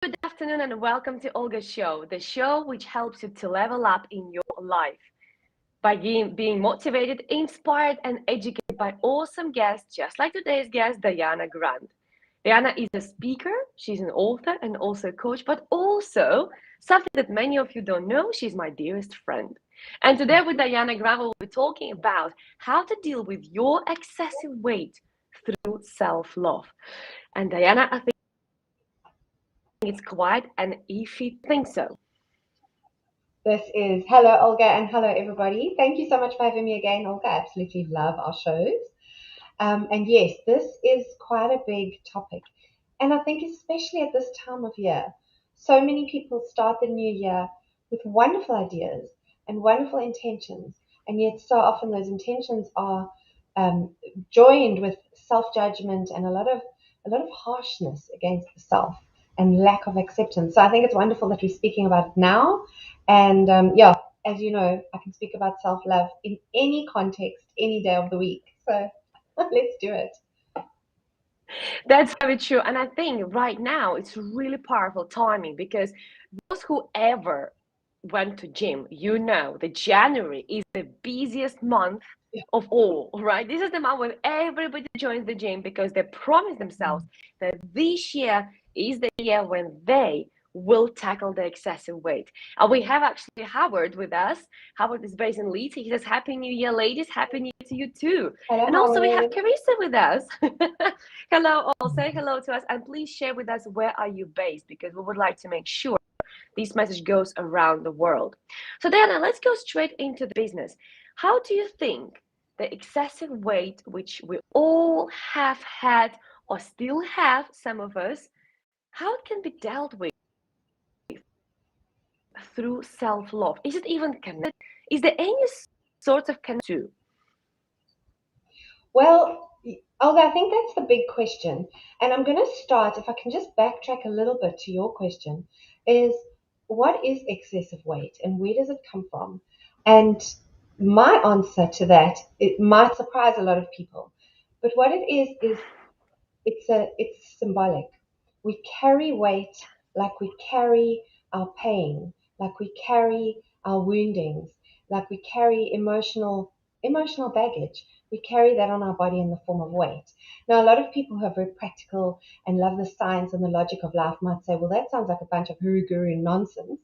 Good afternoon and welcome to Olga's show, the show which helps you to level up in your life by being motivated, inspired, and educated by awesome guests, just like today's guest, Diana Grant. Diana is a speaker, she's an author, and also a coach, but also something that many of you don't know, she's my dearest friend. And today with Diana Grant, we'll be talking about how to deal with your excessive weight through self love. And Diana, I think it's quite an iffy thing so. This is hello, Olga, and hello, everybody. Thank you so much for having me again, Olga. I absolutely love our shows. And yes, this is quite a big topic. And I think, especially at this time of year, so many people start the new year with wonderful ideas and wonderful intentions. And yet, so often, those intentions are um, joined with self judgment and a lot of harshness against the self and lack of acceptance. So I think it's wonderful that we're speaking about it now. And yeah, as you know, I can speak about self love in any context, any day of the week. So let's do it. That's very true. And I think right now it's really powerful timing because those who ever went to gym, you know that January is the busiest month of all, right? This is the month when everybody joins the gym because they promise themselves that this year is the year when they will tackle the excessive weight. And we have actually Howard with us. Howard is based in Leeds. He says, Happy New Year, ladies. Happy New Year to you too. Hello, And also we have Howard. Carissa with us. Hello, all. Say hello to us and please share with us where are you based because we would like to make sure this message goes around the world. So Diana, let's go straight into the business. How do you think the excessive weight, which we all have had or still have, some of us, how it can be dealt with through self-love? Is it even connected? Is there any sort of connection? Well, Olga, I think that's the big question. And I'm going to start, if I can just backtrack a little bit to your question, is what is excessive weight and where does it come from? And my answer to that, it might surprise a lot of people. But what it is it's symbolic. We carry weight like we carry our pain, like we carry our woundings, like we carry emotional baggage. We carry that on our body in the form of weight. Now, a lot of people who are very practical and love the science and the logic of life might say, well, that sounds like a bunch of huru-guru nonsense.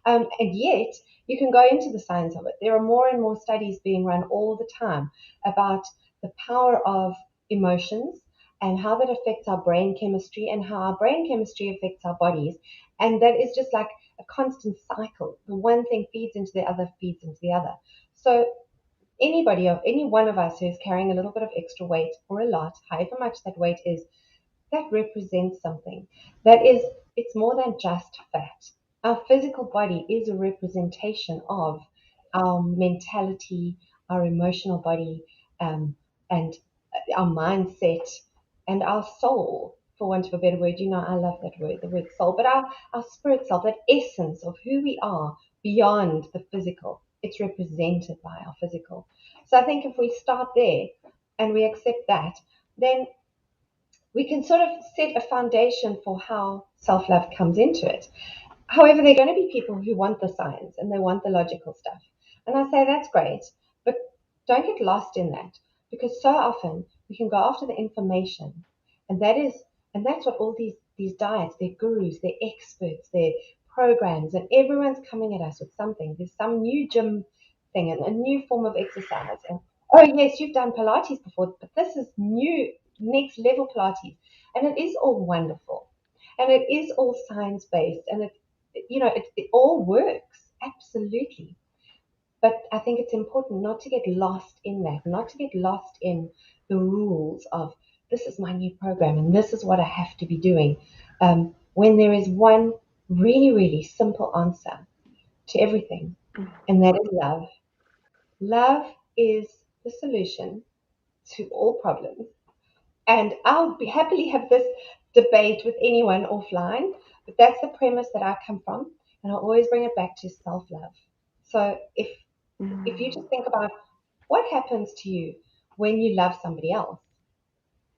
And yet, you can go into the science of it. There are more and more studies being run all the time about the power of emotions and how that affects our brain chemistry and how our brain chemistry affects our bodies. And that is just like a constant cycle. The one thing feeds into the other, feeds into the other. So anybody of any one of us who is carrying a little bit of extra weight or a lot, however much that weight is, that represents something. That is, it's more than just fat. Our physical body is a representation of our mentality, our emotional body, and our mindset, and our soul, for want of a better word. You know, I love that word, the word soul, but our spirit self, that essence of who we are beyond the physical, it's represented by our physical. So I think if we start there and we accept that, then we can sort of set a foundation for how self love comes into it. However, there are going to be people who want the science and they want the logical stuff. And I say that's great, but don't get lost in that because so often we can go after the information. And that's what all these diets, they're gurus, they're experts, they're programs, and everyone's coming at us with something. There's some new gym thing and a new form of exercise. And oh yes, you've done Pilates before, but this is new next level Pilates. And it is all wonderful. And it is all science based and it all works absolutely. But I think it's important not to get lost in that, not to get lost in the rules of this is my new program and this is what I have to be doing. When there is one really, really simple answer to everything, and that is love. Love is the solution to all problems. And I'll be happily have this debate with anyone offline, but that's the premise that I come from, and I'll always bring it back to self-love. So if you just think about what happens to you when you love somebody else,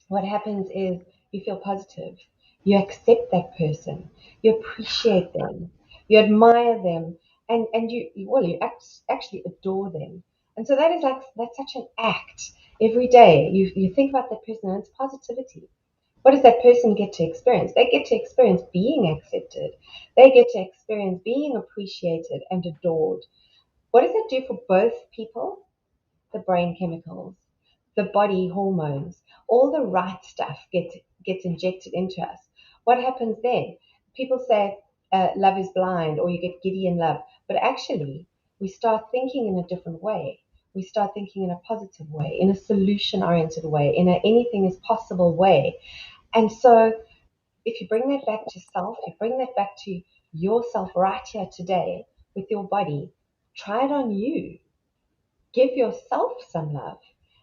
what happens is you feel positive, You accept that person. You appreciate them. You admire them, and actually adore them. And so that's such an act every day. You think about that person, and it's positivity. What does that person get to experience? They get to experience being accepted. They get to experience being appreciated and adored. What does that do for both people? The brain chemicals, the body hormones, all the right stuff gets injected into us. What happens then? People say love is blind, or you get giddy in love, but actually we start thinking in a different way. We start thinking in a positive way, in a solution-oriented way, in a anything is possible way. And so if you bring that back to self, you bring that back to yourself right here today with your body, try it on you. Give yourself some love,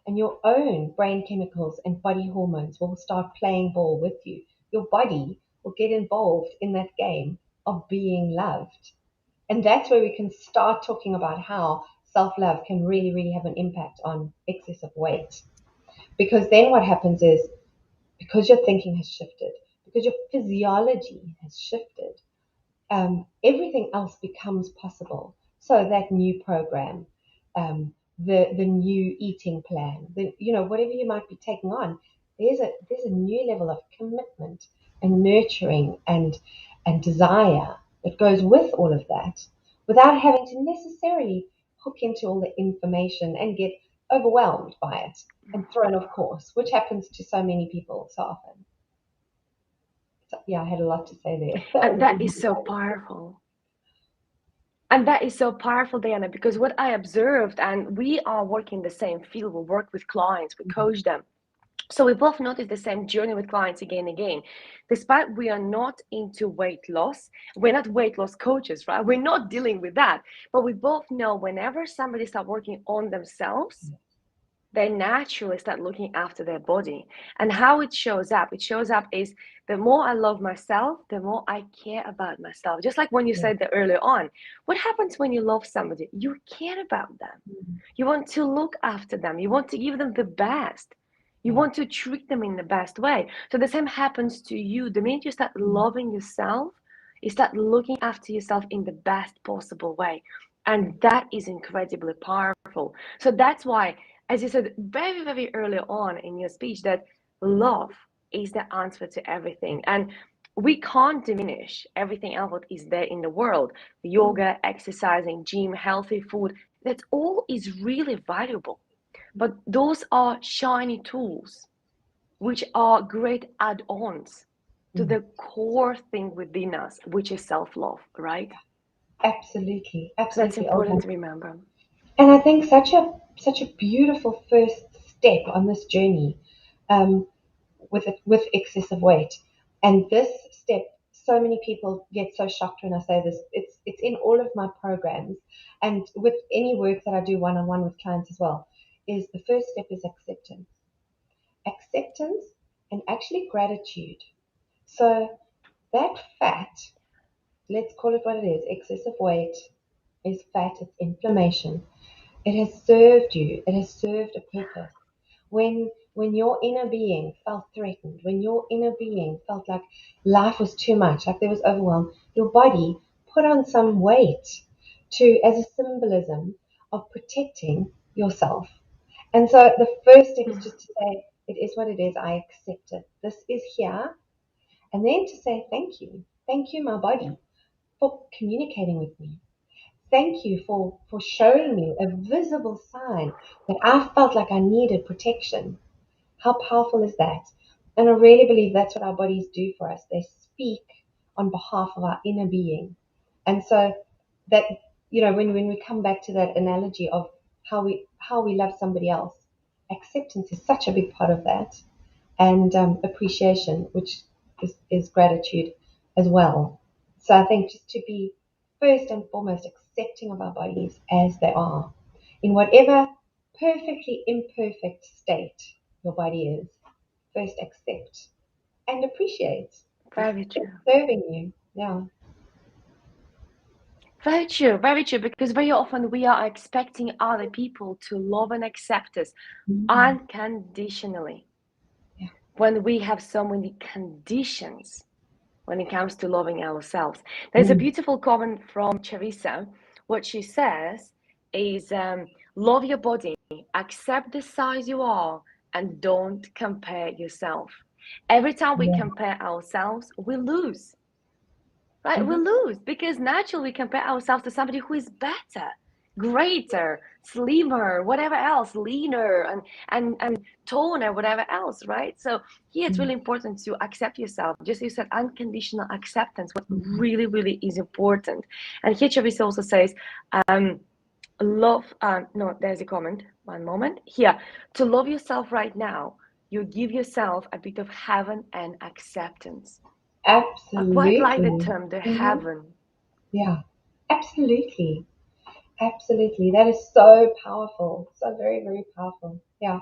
and your own brain chemicals and body hormones will start playing ball with you. Your body will get involved in that game of being loved. And that's where we can start talking about how self love can really, really have an impact on excessive weight. Because then what happens is, because your thinking has shifted, because your physiology has shifted, everything else becomes possible. So that new program, the new eating plan, whatever you might be taking on, there's a new level of commitment and nurturing and desire that goes with all of that, without having to necessarily hook into all the information and get overwhelmed by it and thrown off course, which happens to so many people so often. So, yeah, I had a lot to say there. And that is so powerful. And that is so powerful, Diana, because what I observed, and we are working in the same field, we work with clients, we coach them. So we both notice the same journey with clients again and again. Despite we are not into weight loss, we're not weight loss coaches, right? We're not dealing with that. But we both know whenever somebody starts working on themselves, they naturally start looking after their body. And how it shows up is the more I love myself, the more I care about myself. Just like when you said that earlier on, what happens when you love somebody? You care about them. You want to look after them. You want to give them the best. You want to treat them in the best way. So the same happens to you. The minute you start loving yourself, you start looking after yourself in the best possible way. And that is incredibly powerful. So that's why, as you said very, very early on in your speech, that love is the answer to everything. And we can't diminish everything else what is there in the world. Yoga, exercising, gym, healthy food, that all is really valuable. But those are shiny tools, which are great add-ons to the core thing within us, which is self-love, right? Absolutely, So that's absolutely, Olga. important to remember. And I think such a beautiful first step on this journey, um, with excessive weight. And this step, so many people get so shocked when I say this. It's in all of my programs, and with any work that I do one on one with clients as well. Is the first step is acceptance, and actually gratitude. So that fat, let's call it what it is, excessive weight is fat, it's inflammation. It has served you. It has served a purpose. When your inner being felt threatened, when your inner being felt like life was too much, like there was overwhelm, your body put on some weight to as a symbolism of protecting yourself. And so the first step is just to say, it is what it is, I accept it. This is here. And then to say thank you. Thank you, my body, for communicating with me. Thank you for showing me a visible sign that I felt like I needed protection. How powerful is that? And I really believe that's what our bodies do for us. They speak on behalf of our inner being. And so that, when we come back to that analogy of how we love somebody else, acceptance is such a big part of that. And appreciation, which is gratitude as well. So I think just to be first and foremost accepting of our bodies as they are, in whatever perfectly imperfect state your body is, first accept and appreciate. Very It's true. serving you. Yeah. Very true, because very often we are expecting other people to love and accept us Mm. unconditionally Yeah. when we have so many conditions when it comes to loving ourselves. There's a beautiful comment from Charissa. What she says is love your body, accept the size you are, and don't compare yourself. Every time we Yeah. compare ourselves, we lose, right? We Mm-hmm. lose because naturally we compare ourselves to somebody who is better, greater, slimmer, whatever else, leaner, and toner, whatever else, right? So here it's really important to accept yourself. Just as you said, unconditional acceptance, what Mm-hmm. really, really is important. And here Travis also says, love, no, there's a comment, one moment. Here, to love yourself right now, you give yourself a bit of heaven and acceptance. I quite like the Absolutely. term, the Mm-hmm. heaven. Yeah, absolutely. Absolutely. That is so powerful. So very, very powerful. Yeah.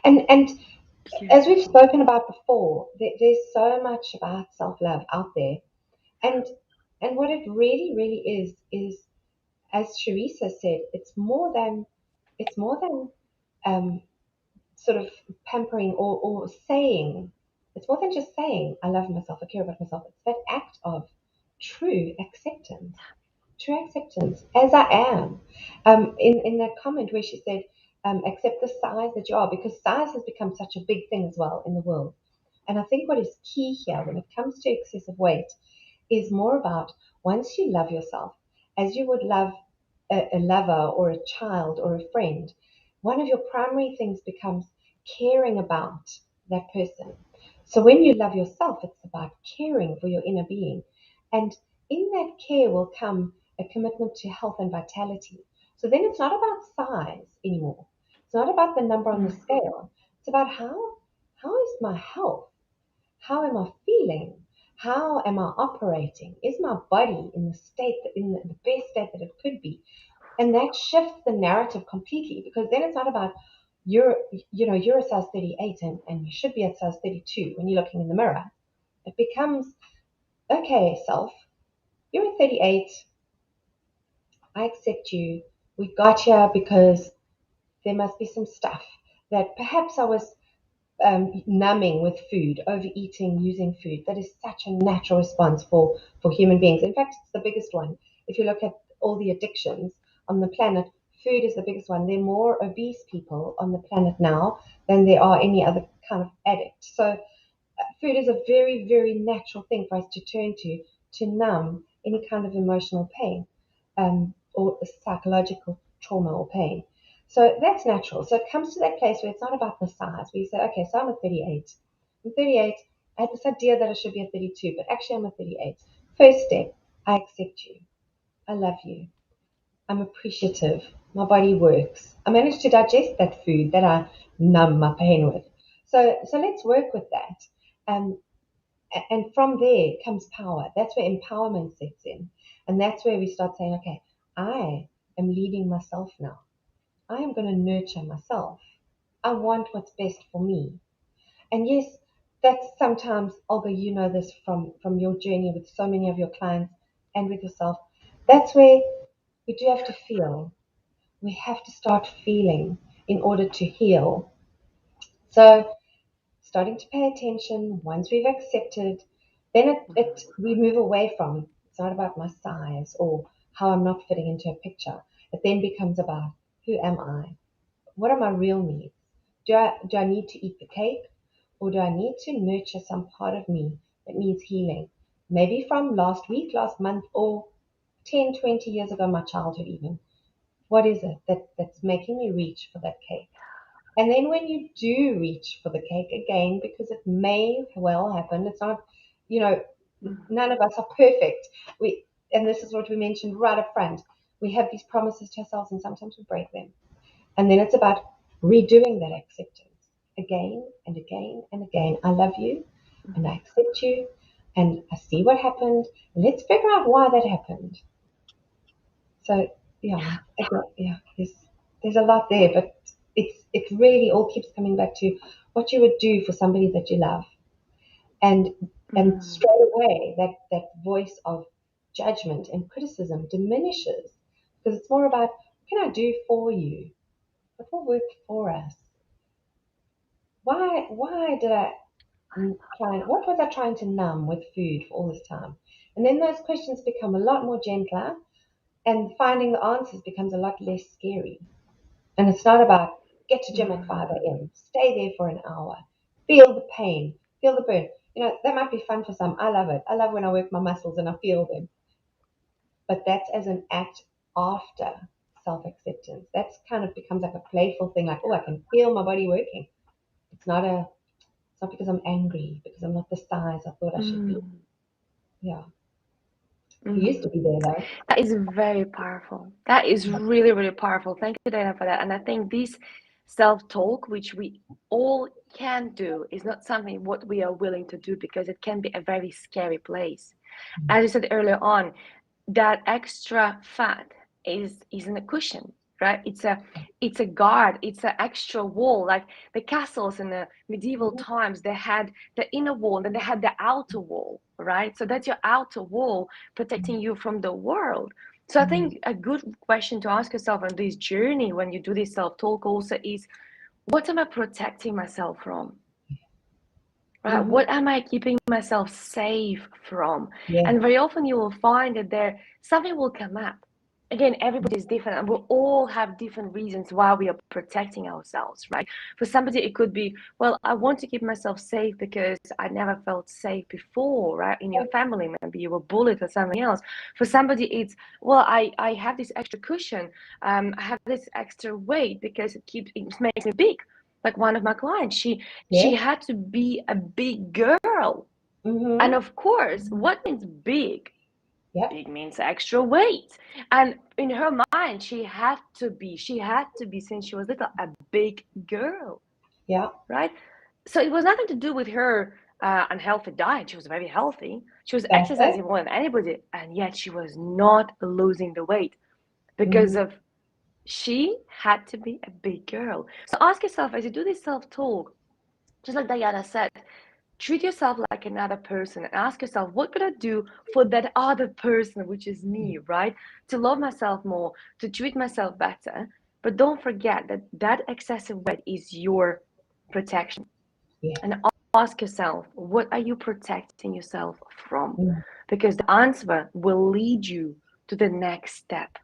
And as we've Beautiful. spoken about before, there's so much about self-love out there. And and what it really, really is, as Teresa said, it's more than um, sort of pampering or saying. It's more than just saying, I love myself, I care about myself. It's that act of true acceptance. True acceptance as I am. In that comment where she said, accept the size that you are, because size has become such a big thing as well in the world. And I think what is key here when it comes to excessive weight is more about once you love yourself, as you would love a lover or a child or a friend, one of your primary things becomes caring about that person. So when you love yourself, it's about caring for your inner being. And in that care will come a commitment to health and vitality. So then it's not about size anymore. It's not about the number on the Mm. scale. It's about how is my health? How am I feeling? How am I operating? Is my body in the state, in the best state that it could be? And that shifts the narrative completely, because then it's not about you're, you're a size 38 and you should be at size 32 when you're looking in the mirror. It becomes, okay, self, you're a 38. I accept you. We got here because there must be some stuff that perhaps I was numbing with food, overeating, using food. That is such a natural response for human beings. In fact, it's the biggest one. If you look at all the addictions on the planet, food is the biggest one. There are more obese people on the planet now than there are any other kind of addict. So food is a very, very natural thing for us to turn to numb any kind of emotional pain or psychological trauma or pain. So that's natural. So it comes to that place where it's not about the size, where you say, okay, so I'm a 38. I'm 38. I had this idea that I should be a 32, but actually I'm a 38. First step, I accept you. I love you. I'm appreciative. My body works. I managed to digest that food that I numb my pain with. So let's work with that. Um, and from there comes power. That's where empowerment sets in. And that's where we start saying, okay, I am leading myself now. I am going to nurture myself. I want what's best for me. And yes, that's sometimes, Olga, you know this from your journey with so many of your clients and with yourself. That's where we do have to feel. We have to start feeling in order to heal. So starting to pay attention once we've accepted, then we move away from it's not about my size or how I'm not fitting into a picture. It then becomes about who am I? What are my real needs? Do I need to eat the cake, or do I need to nurture some part of me that needs healing? Maybe from last week, last month, or 10, 20 years ago, my childhood even. What is it that's making me reach for that cake? And then when you do reach for the cake again, because it may well happen, it's not, you know, none of us are perfect. And this is what we mentioned right up front. We have these promises to ourselves, and sometimes we break them. And then it's about redoing that acceptance again and again and again. I love you, and I accept you, and I see what happened. Let's figure out why that happened. So yeah, yeah, there's a lot there, but it really all keeps coming back to what you would do for somebody that you love, and and Mm. straight away that voice of judgment and criticism diminishes, because it's more about what can I do for you, what will work for us. Why did I? client, what was I trying to numb with food for all this time? And then those questions become a lot more gentler, and finding the answers becomes a lot less scary. And it's not about get to gym at 5 a.m., stay there for an hour, feel the pain, feel the burn. That might be fun for some. I love it. I love when I work my muscles and I feel them. But that's as an act after self acceptance. That's kind of becomes like a playful thing, like, oh, I can feel my body working. It's not because I'm angry, because I'm not the size I thought I should be. Mm. Yeah. You used Mm. to be there though. That is very powerful. That is really, really powerful. Thank you, Dana, for that. And I think this self-talk, which we all can do, is not something what we are willing to do because it can be a very scary place. As you said earlier on, that extra fat is in a cushion, right? It's a guard, it's an extra wall. Like the castles in the medieval Mhm. times, they had the inner wall, and then they had the outer wall, right? So that's your outer wall protecting you from the world. So I Mhm. think a good question to ask yourself on this journey when you do this self-talk also is, what am I protecting myself from? Right? Mhm. What am I keeping myself safe from? Yes. And very often you will find that there something will come up. Again, everybody is different, and we all have different reasons why we are protecting ourselves, right? For somebody, it could be, well, I want to keep myself safe because I never felt safe before, right? In your family, maybe you were bullied or something else. For somebody, it's, well, I have this extra cushion, I have this extra weight because it makes me big. Like one of my clients, she Yes. had to be a big girl. And Mhm. of course, what means big? Yep. Big means extra weight. And in her mind, she had to be, since she was little, a big girl, Yeah. right? So it was nothing to do with her unhealthy diet. She was very healthy. She was That's it. exercising more than anybody, and yet she was not losing the weight because Mhm. of she had to be a big girl. So ask yourself as you do this self talk, just like Diana said, treat yourself like another person and ask yourself, what could I do for that other person, which is me, right? To love myself more, to treat myself better. But don't forget that that excessive weight is your protection. Yes. And ask yourself, what are you protecting yourself from? Mm. Because the answer will lead you to the next step.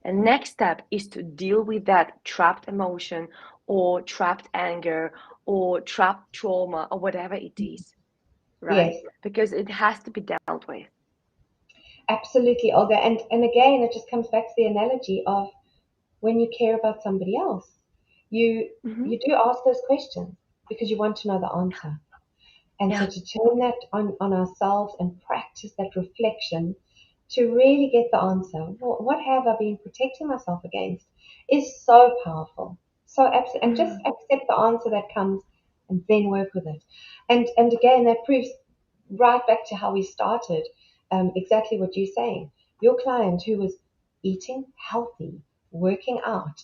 And next step is to deal with that trapped emotion or trapped anger or trapped trauma or whatever it is, right? Yes. Because it has to be dealt with. Absolutely, Olga. And again, it just comes back to the analogy of when you care about somebody else, you Mm-hmm. you do ask those questions because you want to know the answer. And so Yeah. to turn that on ourselves and practice that reflection to really get the answer, what have I been protecting myself against, is so powerful. So absolutely, and just Mm-hmm. accept the answer that comes and then work with it. And again, that proves right back to how we started, exactly what you're saying. Your client who was eating healthy, working out,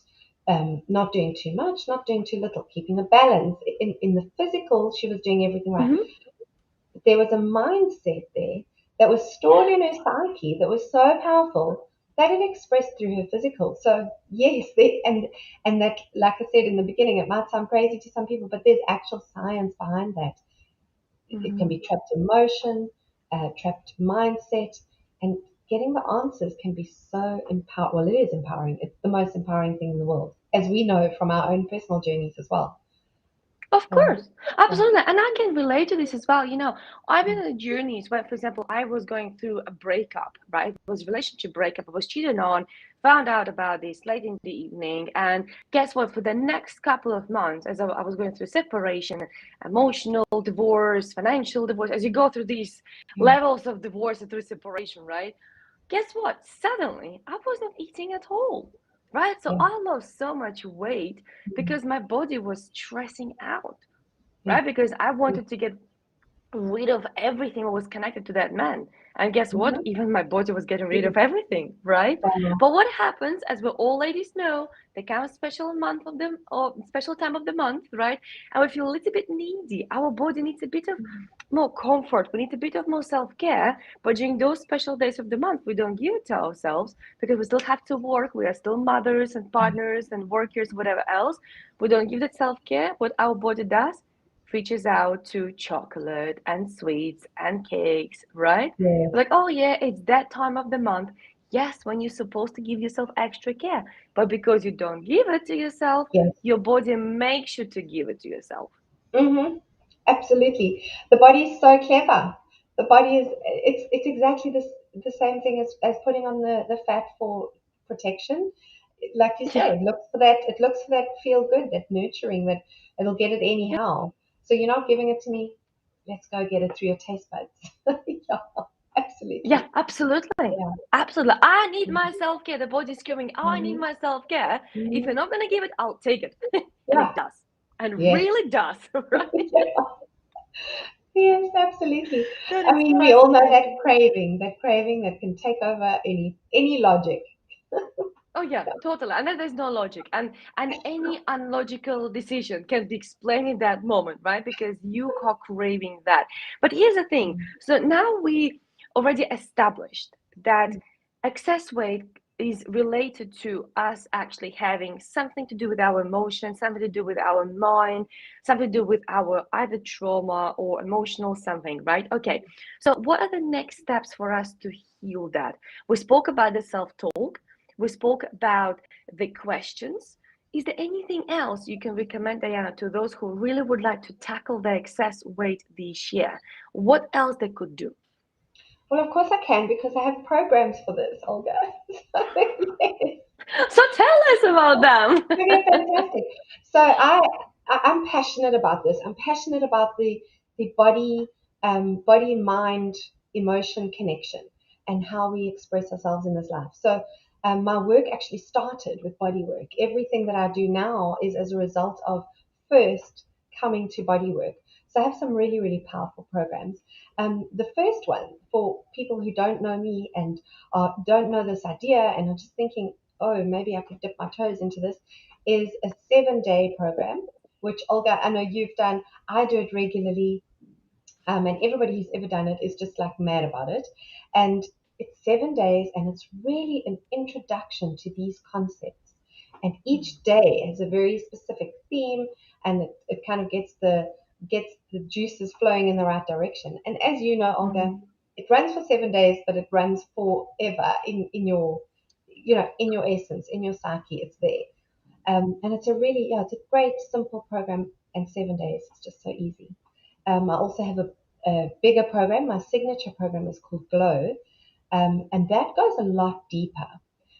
not doing too much, not doing too little, keeping a balance. In the physical, she was doing everything right. Mm-hmm. There was a mindset there that was stored in her psyche that was so powerful that it expressed through her physical. So yes, and that, like I said in the beginning, it might sound crazy to some people, but there's actual science behind that. It can Mm-hmm. be trapped emotion, trapped mindset, and getting the answers can be so empowering. Well, it is empowering. It's the most empowering thing in the world, as we know from our own personal journeys as well. Of So, course, yeah. absolutely. And I can relate to this as well. I've been on journeys where, for example, I was going through a breakup, right? It was a relationship breakup. I was cheated on, found out about this late in the evening. And guess what? For the next couple of months, as I was going through separation, emotional divorce, financial divorce, as you go through these Yeah. levels of divorce and through separation, right? Guess what? Suddenly, I wasn't eating at all, right? So Yeah. I lost so much weight Mm. because my body was stressing out, Yeah. right? Because I Yeah. wanted to get rid of everything that was connected to that man. And guess what? Mhm. Even my body was getting rid Mm. of everything, right? Wow. But what happens, as we all ladies know, there comes special month of the or special time of the month, right? And we feel a little bit needy. Our body needs a bit of more comfort. We need a bit of more self-care. But during those special days of the month, we don't give it to ourselves because we still have to work. We are still mothers and partners and workers, whatever else. We don't give that self-care. What our body does, reaches out to chocolate and sweets and cakes, right? Yes, Like, oh yeah, it's that time of the month. Yes, when you're supposed to give yourself extra care, but because you don't give it to yourself, yes. your body makes sure to give it to yourself. Mm-hmm. Absolutely. The body is so clever. The body is it's exactly the same thing as putting on the fat for protection. Like you Yeah, say, it looks for that feel good, that nurturing, that it'll get it yeah, anyhow. So you're not giving it to me, let's go get it through your taste buds. Yeah, yeah, absolutely. absolutely. Yeah. Absolutely. I need my self care. The body's screaming, oh, I need Mm-hmm. my self care. If you're Hmm. not going to give it, I'll take it. And Yeah. it does. And Yes. really does, right? Yes, absolutely. That I is mean, we all know fascinating. that craving that can take over any logic. Oh yeah, totally. And then there's no logic. And any unlogical decision can be explained in that moment, right? Because you are craving that. But here's the thing. So now we already established that excess weight is related to us actually having something to do with our emotions, something to do with our mind, something to do with our either trauma or emotional something, right? Okay. So what are the next steps for us to heal that? We spoke about the self-talk. We spoke about the questions. Is there anything else you can recommend, Diana, to those who really would like to tackle their excess weight this year? What else they could do? Well, of course I can because I have programs for this, Olga. So, yes. So tell us about them. Okay, fantastic. So I'm passionate about this. I'm passionate about the body, body mind emotion connection and how we express ourselves in this life. So my work actually started with body work. Everything that I do now is as a result of first coming to body work. So I have some really, really powerful programs. The first one for people who don't know me and don't know this idea and are just thinking, oh, maybe I could dip my toes into this, is a 7-day program, which Olga, I know you've done. I do it regularly, and everybody who's ever done it is just like mad about it. And it's 7 days, and it's really an introduction to these concepts. And each day has a very specific theme, and it kind of gets the juices flowing in the right direction. And as you know, Olga, Mhm. it runs for 7 days, but it runs forever in your in your essence, in your psyche. It's there. And it's a really, yeah, it's a great, simple program, and 7 days. It's just so easy. I also have a bigger program. My signature program is called Glow, and that goes a lot deeper.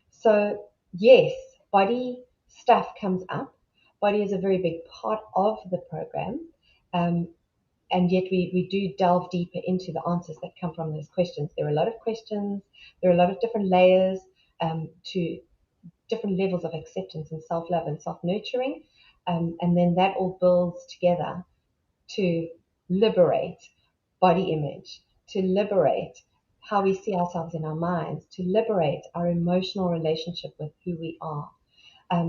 So, yes, body stuff comes up. Body is a very big part of the program, um, and yet we do delve deeper into the answers that come from those questions. There are a lot of questions, there are a lot of different layers to different levels of acceptance and self love and self nurturing. And then that all builds together to liberate body image, to liberate how we see ourselves in our minds, to liberate our emotional relationship with who we are.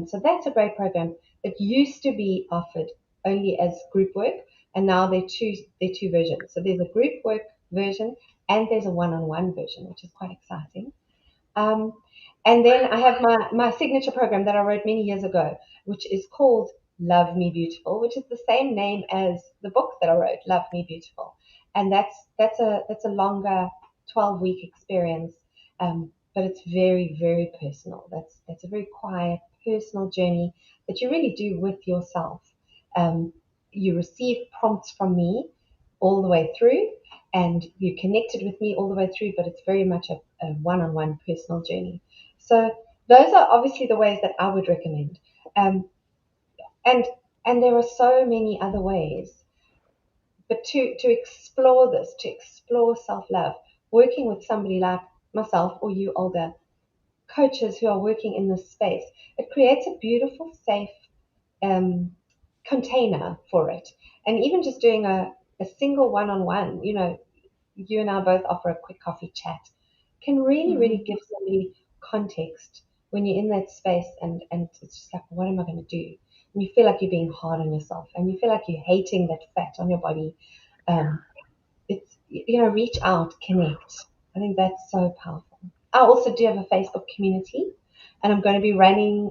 So that's a great program. It used to be offered only as group work, and now they're two versions. So there's a group work version and there's a one-on-one version, which is quite exciting. Um, and then I have my signature program that I wrote many years ago, which is called Love Me Beautiful, which is the same name as the book that I wrote, Love Me Beautiful. And that's a longer 12-week experience, but it's very, very personal. That's a very quiet, personal journey that you really do with yourself. Um, you receive prompts from me all the way through, and you connected with me all the way through, but it's very much a one-on-one personal journey. So those are obviously the ways that I would recommend. Um, and and there are so many other ways. But to explore this, to explore self-love, working with somebody like myself or you, Olga, coaches who are working in this space, it creates a beautiful, safe um, container for it. And even just doing a single one-on-one, you and I both offer a quick coffee chat, can really, really Mhm. give somebody context when you're in that space and it's just like, what am I going to do? And you feel like you're being hard on yourself and you feel like you're hating that fat on your body. Yeah. Um, reach out, connect. I think that's so powerful. I also do have a Facebook community, and I'm going to be running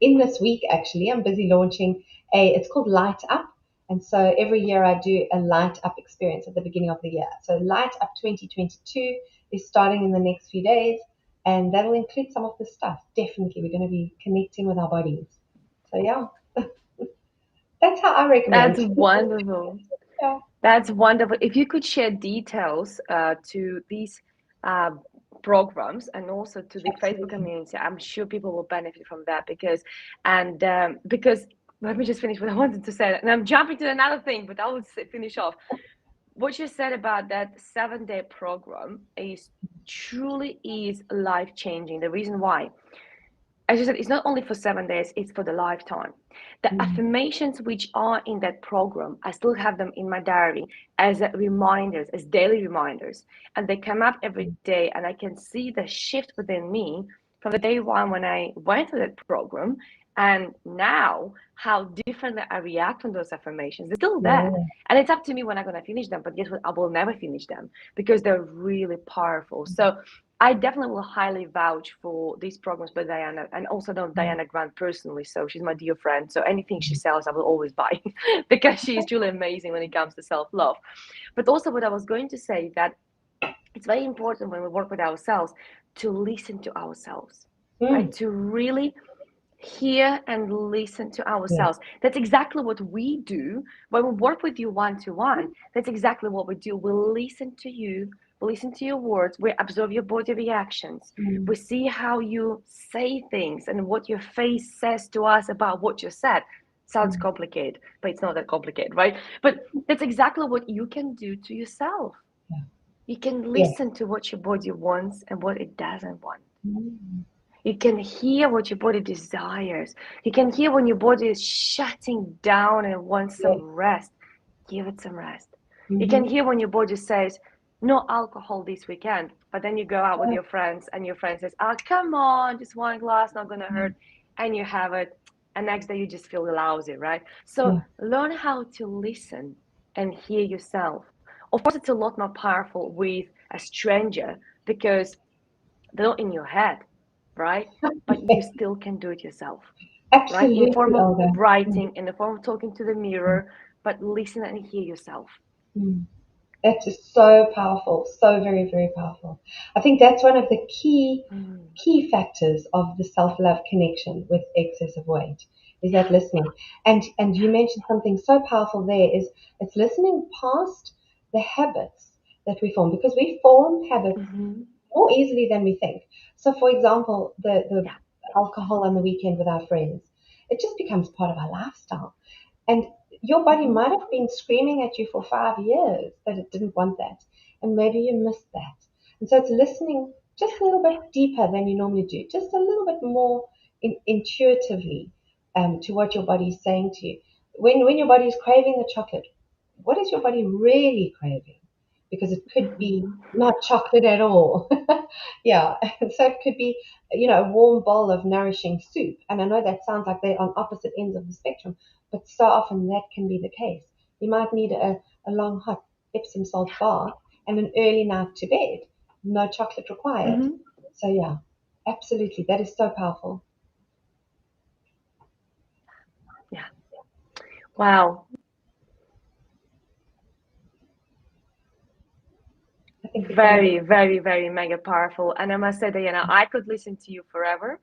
in this week. Actually, I'm busy launching it's called Light Up, And so every year I do a light up experience at the beginning of the year. So light up 2022 is starting in the next few days, and that'll include some of the stuff. Definitely, we're going to be connecting with our bodies. So yeah, that's how I That's recommend. wonderful. Yeah, That's wonderful. If you could share details to these uh, programs and also to the Facebook absolutely. community, I'm sure people will benefit from that because let me just finish what I wanted to say, and I'm jumping to another thing, but I will finish off. What you said about that 7 day program is truly is life changing. The reason why, as you said, it's not only for 7 days, it's for the lifetime. The Mm, affirmations which are in that program, I still have them in my diary as reminders, as daily reminders. And they come up every day, and I can see the shift within me from the day one when I went through that program. And now, how differently I react on those affirmations. They're still there. yeah. And it's up to me when I'm going to finish them. But guess what? I will never finish them because they're really powerful. So I definitely will highly vouch for these programs by Diana, and also know Diana Grant personally. So she's my dear friend. So anything she sells, I will always buy because she's truly amazing when it comes to self love. But also, what I was going to say that it's very important when we work with ourselves to listen to ourselves, right? Mm, To really hear and listen to yeah. ourselves. That's exactly what we do when we work with you one to one. That's exactly what we do. We listen to you, we listen to your words, we observe your body reactions, Mm, we see how you say things and what your face says to us about what you said. Sounds mm, complicated, but it's not that complicated, right? But that's exactly what you can do to yourself. yeah. You can Yeah. listen to what your body wants and what it doesn't want. Mm, You can hear what your body desires. You can hear when your body is shutting down and wants some yes. rest. Give it some rest. You can Mm-hmm. hear when your body says, no alcohol this weekend. But then you go out with Yeah. your friends and your friend says, oh, come on, just one glass, not going to hurt. And you have it. And next day you just feel lousy, right? So Yeah. learn how to listen and hear yourself. Of course, it's a lot more powerful with a stranger because they're not in your head, right? But you still can do it yourself, right? In the Absolutely, form of Olga. Mm, writing, in the form of talking to the mirror, but listen and hear yourself. mm. That is so powerful, so very, very powerful. I think that's one of the Mm. key factors of the self-love connection with excessive weight is that listening. And you mentioned something so powerful there is it's listening past the habits that we form because we form habits Mm-hmm. more easily than we think. So, for example, the Yeah. alcohol on the weekend with our friends, it just becomes part of our lifestyle. And your body Mm-hmm. might have been screaming at you for 5 years that it didn't want that. And maybe you missed that. And so it's listening just a little bit deeper than you normally do, just a little bit more intuitively to what your body is saying to you. When your body is craving the chocolate, what is your body really craving? Because it could be Mm-hmm. not chocolate at all. Yeah. So it could be, a warm bowl of nourishing soup. And I know that sounds like they're on opposite ends of the spectrum, but so often that can be the case. You might need a long hot Epsom salt bath and an early night to bed. No chocolate required. Mm-hmm. So yeah, absolutely. That is so powerful. Yeah. Wow. I think we're gonna Very, very, very mega powerful. And I must say, Diana, I could listen to you forever.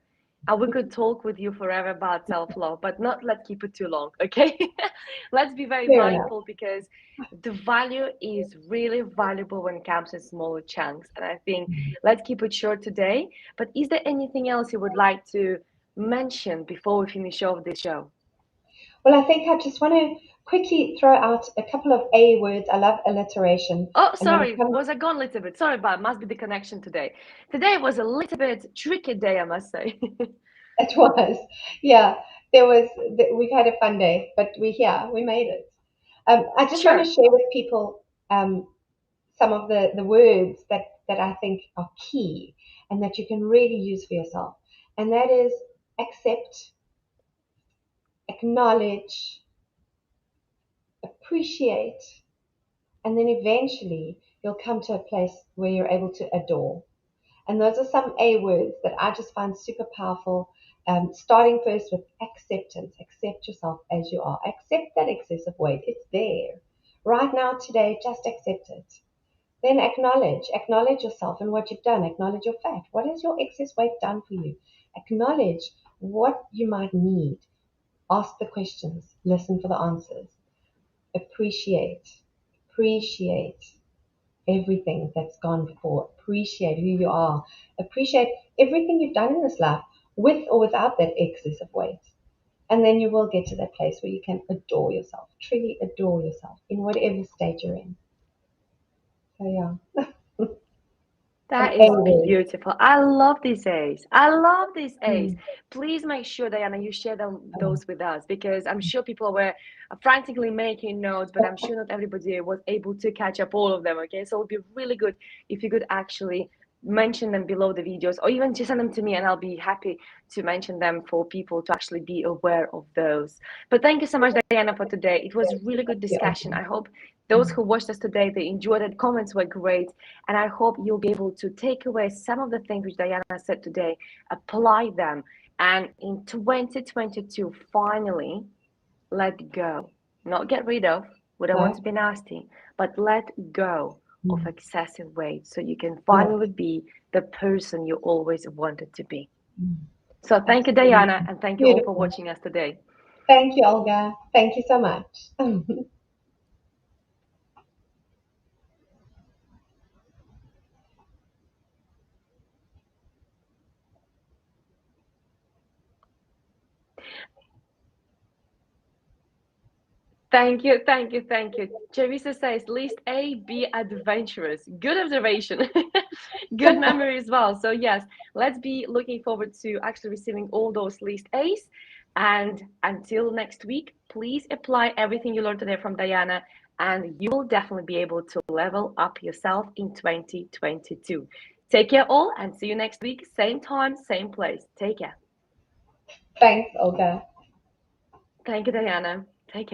And we could talk with you forever about self-love, but not let's keep it too long, okay? Let's be very fair enough. mindful because the value is really valuable when it comes in smaller chunks. And I think let's keep it short today. But is there anything else you would like to mention before we finish off this show? Well, I think I just want to quickly throw out a couple of A words. I love alliteration. Oh, And when it sorry, comes, was I gone a little bit? Sorry, but it must be the connection today. Today was a little bit tricky day, I must say. it was, yeah, we've had a fun day, but we made it. I just want to Sure. share with people some of the words that I think are key and that you can really use for yourself. And that is accept, acknowledge, appreciate, and then eventually you'll come to a place where you're able to adore. And those are some A words that I just find super powerful. Starting first with acceptance. Accept yourself as you are. Accept that excessive weight. It's there. Right now, today, just accept it. Then acknowledge. Acknowledge yourself and what you've done. Acknowledge your fat. What has your excess weight done for you? Acknowledge what you might need. Ask the questions. Listen for the answers. Appreciate. Appreciate everything that's gone before. Appreciate who you are. Appreciate everything you've done in this life with or without that excessive weight. And then you will get to that place where you can adore yourself, truly adore yourself in whatever state you're in. So, yeah. Some That A is words. beautiful. I love these A's. I love these A's. Mm. Please make sure, Diana, you share Oh, those with us because I'm sure people were frantically making notes, but I'm sure not everybody was able to catch up all of them. Okay, so it would be really good if you could actually mention them below the videos or even just send them to me and I'll be happy to mention them for people to actually be aware of those. But thank you so much, Diana, for today. It was really good discussion. yeah. I hope those who watched us today, they enjoyed it. Comments were great. And I hope you'll be able to take away some of the things which Diana said today, apply them. And in 2022, finally, let go. Not get rid of, we don't want No? to be nasty, but let go of Mm. excessive weight so you can Yeah. finally be the person you always wanted to be. Mm. So thank you, Absolutely. Diana, and thank you all for Beautiful. watching us today. Thank you, Olga. Thank you so much. Thank you, thank you, thank you. Teresa says, list A, be adventurous. Good observation. Good memory as well. So, yes, let's be looking forward to actually receiving all those list A's. And until next week, please apply everything you learned today from Diana, and you will definitely be able to level up yourself in 2022. Take care, all, and see you next week. Same time, same place. Take care. Thanks, Olga. Thank you, Diana.